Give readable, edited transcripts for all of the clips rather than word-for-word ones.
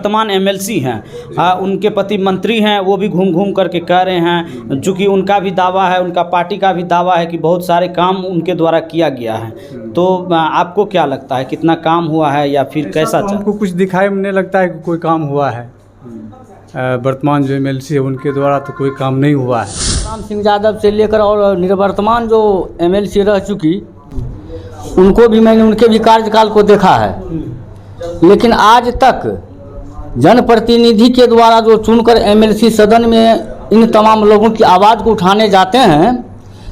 वर्तमान एमएलसी हैं उनके पति मंत्री हैं, वो भी घूम घूम करके कह रहे हैं, चूँकि उनका भी दावा है, उनका पार्टी का भी दावा है कि बहुत सारे काम उनके द्वारा किया गया है। तो आपको क्या लगता है, कितना काम हुआ है या फिर कैसा? तो हमको कुछ दिखाई नहीं लगता है कि कोई काम हुआ है। वर्तमान जो एमएलसी है उनके द्वारा तो कोई काम नहीं हुआ है। राम सिंह यादव से लेकर और निवर्तमान जो एमएलसी रह चुकी, उनको भी मैंने उनके भी कार्यकाल को देखा है, लेकिन आज तक जनप्रतिनिधि के द्वारा जो चुनकर एमएलसी सदन में इन तमाम लोगों की आवाज़ को उठाने जाते हैं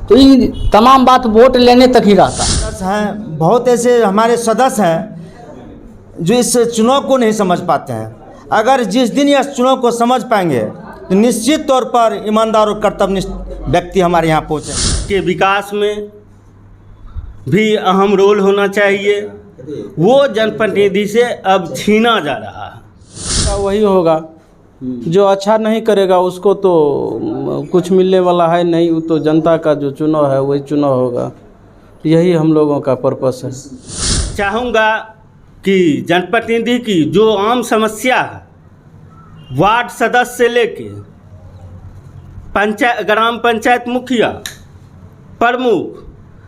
तो इन तमाम बात वोट लेने तक ही रहता हैं। बहुत ऐसे हमारे सदस्य हैं जो इस चुनाव को नहीं समझ पाते हैं। अगर जिस दिन यह चुनाव को समझ पाएंगे तो निश्चित तौर पर ईमानदार और कर्तव्यनिष्ठ व्यक्ति हमारे यहाँ पहुँचे। के विकास में भी अहम रोल होना चाहिए, वो जनप्रतिनिधि से अब छीना जा रहा है। वही होगा जो अच्छा नहीं करेगा, उसको तो कुछ मिलने वाला है नहीं। वो तो जनता का जो चुनाव है वही चुनाव होगा, यही हम लोगों का पर्पस है। चाहूँगा कि जनप्रतिनिधि की जो आम समस्या है, वार्ड सदस्य से लेके ग्राम पंचायत मुखिया प्रमुख,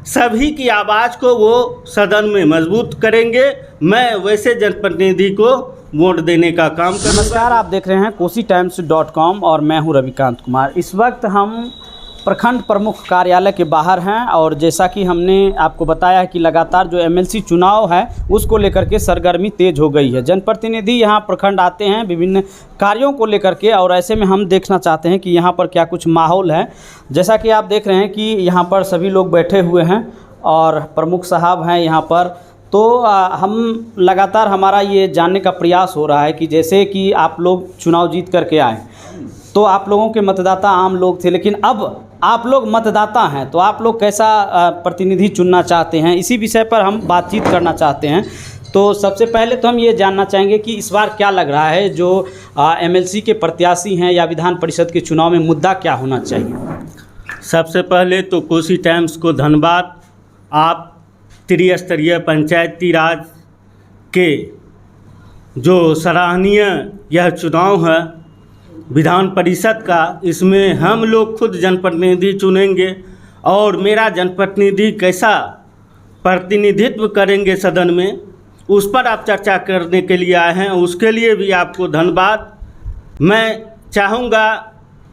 सभी की आवाज़ को वो सदन में मजबूत करेंगे। मैं वैसे जनप्रतिनिधि को वोट देने का काम करूँगा। नमस्कार, आप देख रहे हैं KosiTimes.com और मैं हूं रविकांत कुमार। इस वक्त हम प्रखंड प्रमुख कार्यालय के बाहर हैं और जैसा कि हमने आपको बताया है कि लगातार जो एमएलसी चुनाव है उसको लेकर के सरगर्मी तेज हो गई है। जनप्रतिनिधि यहां प्रखंड आते हैं विभिन्न कार्यों को लेकर के, और ऐसे में हम देखना चाहते हैं कि यहां पर क्या कुछ माहौल है। जैसा कि आप देख रहे हैं कि यहां पर सभी लोग बैठे हुए हैं और प्रमुख साहब हैं यहाँ पर। तो हम लगातार हमारा ये जानने का प्रयास हो रहा है कि जैसे कि आप लोग चुनाव जीत करके आए तो आप लोगों के मतदाता आम लोग थे, लेकिन अब आप लोग मतदाता हैं तो आप लोग कैसा प्रतिनिधि चुनना चाहते हैं, इसी विषय पर हम बातचीत करना चाहते हैं। तो सबसे पहले तो हम ये जानना चाहेंगे कि इस बार क्या लग रहा है, जो एमएलसी के प्रत्याशी हैं या विधान परिषद के चुनाव में मुद्दा क्या होना चाहिए? सबसे पहले तो कोसी टाइम्स को धन्यवाद। आप त्रिस्तरीय पंचायती राज के जो सराहनीय यह चुनाव है विधान परिषद का, इसमें हम लोग खुद जनप्रतिनिधि चुनेंगे और मेरा जनप्रतिनिधि कैसा प्रतिनिधित्व करेंगे सदन में, उस पर आप चर्चा करने के लिए आए हैं। उसके लिए भी आपको धन्यवाद। मैं चाहूँगा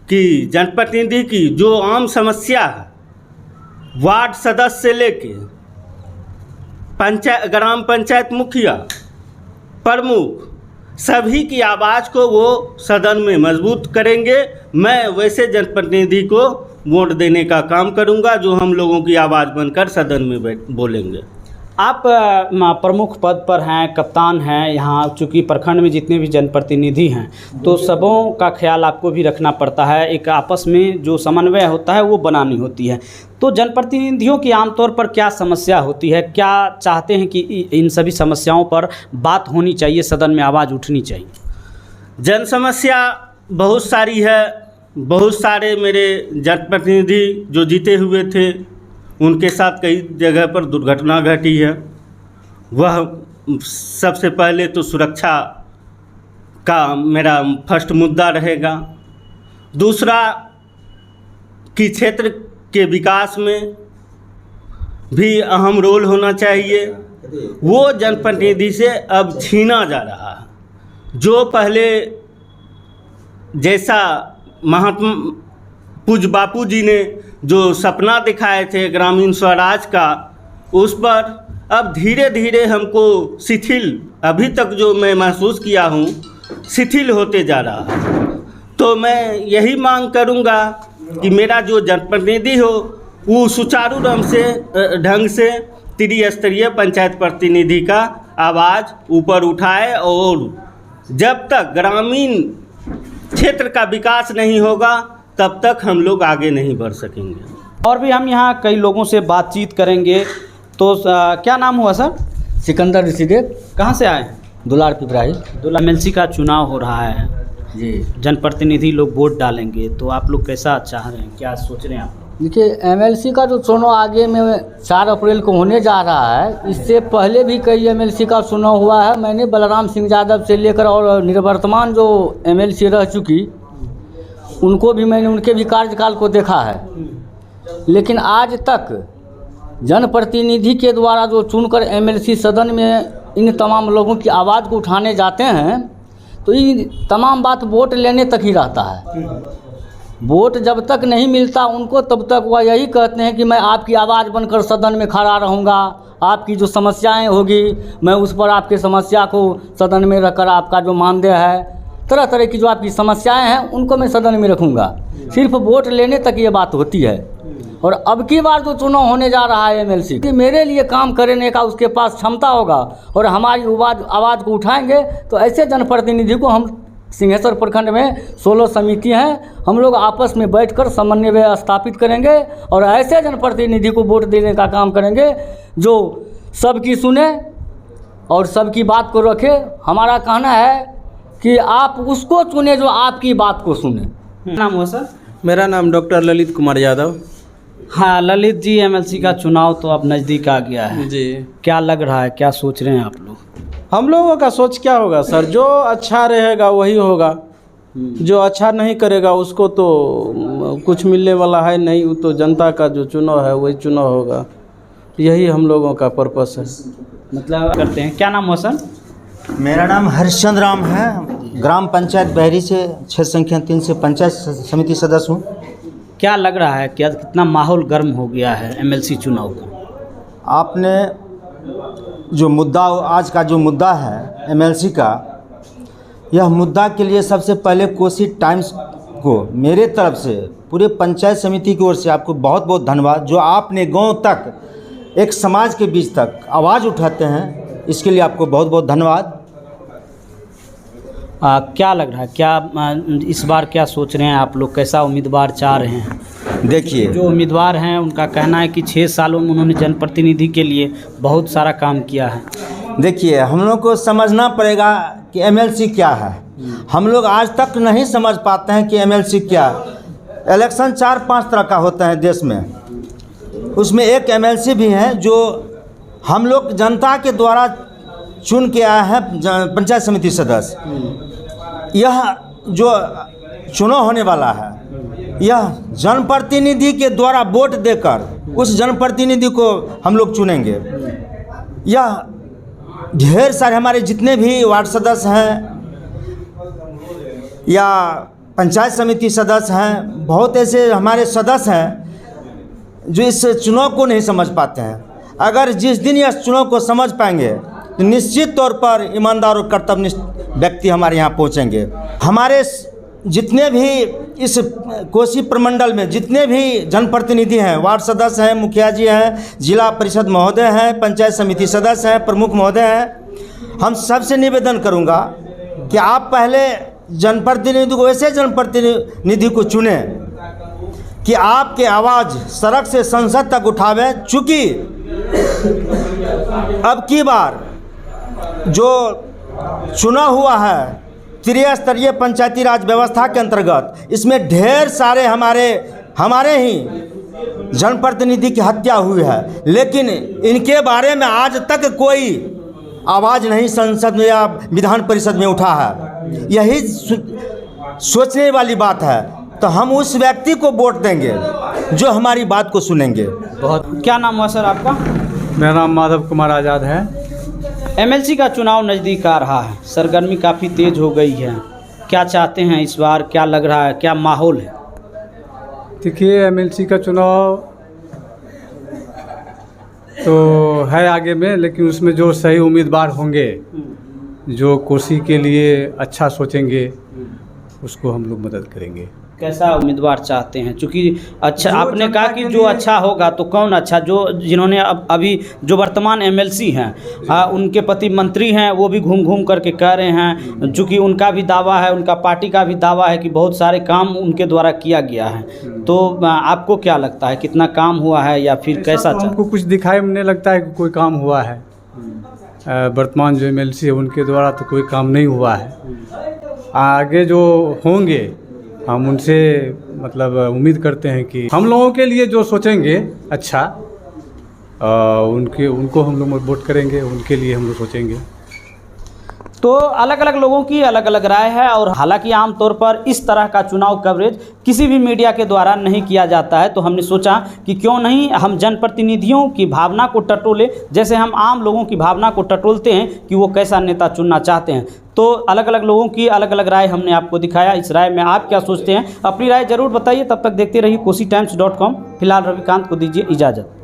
कि जनप्रतिनिधि की जो आम समस्या है, वार्ड सदस्य से लेके ग्राम पंचायत मुखिया प्रमुख, सभी की आवाज़ को वो सदन में मजबूत करेंगे। मैं वैसे जनप्रतिनिधि को वोट देने का काम करूंगा जो हम लोगों की आवाज़ बनकर सदन में बोलेंगे। आप प्रमुख पद पर हैं, कप्तान हैं यहाँ, चूँकि प्रखंड में जितने भी जनप्रतिनिधि हैं तो सबों का ख्याल आपको भी रखना पड़ता है। एक आपस में जो समन्वय होता है वो बनानी होती है। तो जनप्रतिनिधियों की आमतौर पर क्या समस्या होती है, क्या चाहते हैं कि इन सभी समस्याओं पर बात होनी चाहिए, सदन में आवाज़ उठनी चाहिए? जन समस्या बहुत सारी है। बहुत सारे मेरे जनप्रतिनिधि जो जीते हुए थे उनके साथ कई जगह पर दुर्घटना घटी है। वह सबसे पहले तो सुरक्षा का मेरा फर्स्ट मुद्दा रहेगा। दूसरा कि क्षेत्र के विकास में भी अहम रोल होना चाहिए, वो जनप्रतिनिधि से अब छीना जा रहा है। जो पहले जैसा महात्मा पूज्य बापू जी ने जो सपना दिखाए थे ग्रामीण स्वराज का, उस पर अब धीरे धीरे हमको शिथिल, अभी तक जो मैं महसूस किया हूँ, शिथिल होते जा रहा है। तो मैं यही मांग करूँगा कि मेरा जो जनप्रतिनिधि हो वो सुचारू ढंग से त्रिस्तरीय पंचायत प्रतिनिधि का आवाज़ ऊपर उठाए, और जब तक ग्रामीण क्षेत्र का विकास नहीं होगा तब तक हम लोग आगे नहीं बढ़ सकेंगे। और भी हम यहाँ कई लोगों से बातचीत करेंगे। तो क्या नाम हुआ सर? सिकंदर ऋषिदेव। कहाँ से आए? दुलार पिपराही। एमएलसी का चुनाव हो रहा है जी, जनप्रतिनिधि लोग वोट डालेंगे, तो आप लोग कैसा चाह रहे हैं, क्या सोच रहे हैं आप? देखिए एमएलसी का जो चुनाव आगे में 4 अप्रैल को होने जा रहा है, इससे पहले भी कई एमएलसी का चुनाव हुआ है। मैंने बलराम सिंह यादव से लेकर और निवर्तमान जो एमएलसी रह चुकी उनको भी मैंने उनके भी कार्यकाल को देखा है। लेकिन आज तक जनप्रतिनिधि के द्वारा जो चुनकर एमएलसी सदन में इन तमाम लोगों की आवाज़ को उठाने जाते हैं तो ये तमाम बात वोट लेने तक ही रहता है। वोट जब तक नहीं मिलता उनको तब तक वह यही कहते हैं कि मैं आपकी आवाज़ बनकर सदन में खड़ा रहूँगा, आपकी जो समस्याएं होगी मैं उस पर आपके समस्या को सदन में रखकर आपका जो मानदेय है, तरह तरह की जो आपकी समस्याएं हैं उनको मैं सदन में रखूँगा। सिर्फ वोट लेने तक ये बात होती है। और अब की बार जो चुनाव होने जा रहा है एमएलसी कि मेरे लिए काम करने का उसके पास क्षमता होगा और हमारी आवाज़ को उठाएंगे तो ऐसे जनप्रतिनिधि को हम सिंहेश्वर प्रखंड में 16 समिति हैं, हम लोग आपस में बैठकर समन्वय स्थापित करेंगे और ऐसे जनप्रतिनिधि को वोट देने का काम करेंगे जो सबकी सुने और सबकी बात को रखे। हमारा कहना है कि आप उसको चुने जो आपकी बात को सुने। नाम हुआ सर? मेरा नाम डॉक्टर ललित कुमार यादव। हाँ ललित जी, एमएलसी का चुनाव तो अब नज़दीक आ गया है जी। क्या लग रहा है, क्या सोच रहे हैं आप लोग? हम लोगों का सोच क्या होगा सर, जो अच्छा रहेगा वही होगा, जो अच्छा नहीं करेगा उसको तो कुछ मिलने वाला है नहीं। वो तो जनता का जो चुनाव है वही चुनाव होगा। यही हम लोगों का पर्पस है। मतलब करते हैं। क्या नाम हुआ सर? मेरा नाम हरिश्चंद्र राम है, ग्राम पंचायत बहरी से 6 संख्या 3 से पंचायत समिति सदस्य हूँ। क्या लग रहा है, क्या कितना माहौल गर्म हो गया है एमएलसी चुनाव का? आपने जो मुद्दा, आज का जो मुद्दा है एमएलसी का, यह मुद्दा के लिए सबसे पहले कोसी टाइम्स को मेरे तरफ से पूरे पंचायत समिति की ओर से आपको बहुत बहुत धन्यवाद। जो आपने गांव तक, एक समाज के बीच तक आवाज़ उठाते हैं, इसके लिए आपको बहुत बहुत धन्यवाद। क्या लग रहा है, क्या इस बार क्या सोच रहे हैं आप लोग, कैसा उम्मीदवार चाह रहे हैं? देखिए, जो उम्मीदवार हैं उनका कहना है कि 6 सालों में उन्होंने जनप्रतिनिधि के लिए बहुत सारा काम किया है। देखिए, हम लोग को समझना पड़ेगा कि एमएलसी क्या है। हम लोग आज तक नहीं समझ पाते हैं कि एमएलसी क्या है। इलेक्शन 4-5 तरह का होता है देश में, उसमें एक एमएलसी भी है जो हम लोग जनता के द्वारा चुन के आया है पंचायत समिति सदस्य। यह जो चुनाव होने वाला है, यह जनप्रतिनिधि के द्वारा वोट देकर उस जनप्रतिनिधि को हम लोग चुनेंगे। यह ढेर सारे हमारे जितने भी वार्ड सदस्य हैं या पंचायत समिति सदस्य हैं, बहुत ऐसे हमारे सदस्य हैं जो इस चुनाव को नहीं समझ पाते हैं। अगर जिस दिन यह चुनाव को समझ पाएंगे तो निश्चित तौर पर ईमानदार और कर्तव्यनिष्ठ व्यक्ति हमारे यहाँ पहुँचेंगे। हमारे जितने भी इस कोसी प्रमंडल में जितने भी जनप्रतिनिधि हैं, वार्ड सदस्य हैं, मुखिया जी हैं, जिला परिषद महोदय हैं, पंचायत समिति सदस्य हैं, प्रमुख महोदय हैं, हम सबसे निवेदन करूंगा कि आप पहले जनप्रतिनिधि को, ऐसे जनप्रतिनिधि को चुने कि आपके आवाज़ सड़क से संसद तक उठावे। चूँकि अब की बार जो चुनाव हुआ है त्रिस्तरीय पंचायती राज व्यवस्था के अंतर्गत, इसमें ढेर सारे हमारे ही जनप्रतिनिधि की हत्या हुई है, लेकिन इनके बारे में आज तक कोई आवाज़ नहीं संसद में या विधान परिषद में उठा है। यही सोचने वाली बात है। तो हम उस व्यक्ति को वोट देंगे जो हमारी बात को सुनेंगे। बहुत। क्या नाम हुआ सर आपका? मेरा नाम माधव कुमार आज़ाद है। एमएलसी का चुनाव नज़दीक आ रहा है, सरगर्मी काफ़ी तेज़ हो गई है, क्या चाहते हैं इस बार, क्या लग रहा है, क्या माहौल है? देखिए, एमएलसी का चुनाव तो है आगे में, लेकिन उसमें जो सही उम्मीदवार होंगे, जो कोसी के लिए अच्छा सोचेंगे, उसको हम लोग मदद करेंगे। कैसा उम्मीदवार चाहते हैं? चूँकि अच्छा आपने कहा कि जो अच्छा होगा, तो कौन अच्छा? जो जिन्होंने अभी जो वर्तमान एमएलसी हैं, उनके पति मंत्री हैं, वो भी घूम घूम करके कह रहे हैं, चूँकि उनका भी दावा है, उनका पार्टी का भी दावा है कि बहुत सारे काम उनके द्वारा किया गया है। तो आपको क्या लगता है, कितना काम हुआ है या फिर कैसा? हमको कुछ दिखाई नहीं लगता है कि कोई काम हुआ है। वर्तमान जो एमएलसी है उनके द्वारा तो कोई काम नहीं हुआ है। आगे जो होंगे हम उनसे मतलब उम्मीद करते हैं कि हम लोगों के लिए जो सोचेंगे अच्छा उनको हम लोग वोट करेंगे, उनके लिए हम लोग सोचेंगे। तो अलग अलग लोगों की अलग अलग राय है और हालांकि आमतौर पर इस तरह का चुनाव कवरेज किसी भी मीडिया के द्वारा नहीं किया जाता है, तो हमने सोचा कि क्यों नहीं हम जनप्रतिनिधियों की भावना को टटोले, जैसे हम आम लोगों की भावना को टटोलते हैं कि वो कैसा नेता चुनना चाहते हैं। तो अलग अलग लोगों की अलग अलग राय हमने आपको दिखाया। इस राय में आप क्या सोचते हैं, अपनी राय ज़रूर बताइए। तब तक देखते रहिए KosiTimes.com। फिलहाल रविकांत को दीजिए इजाज़त।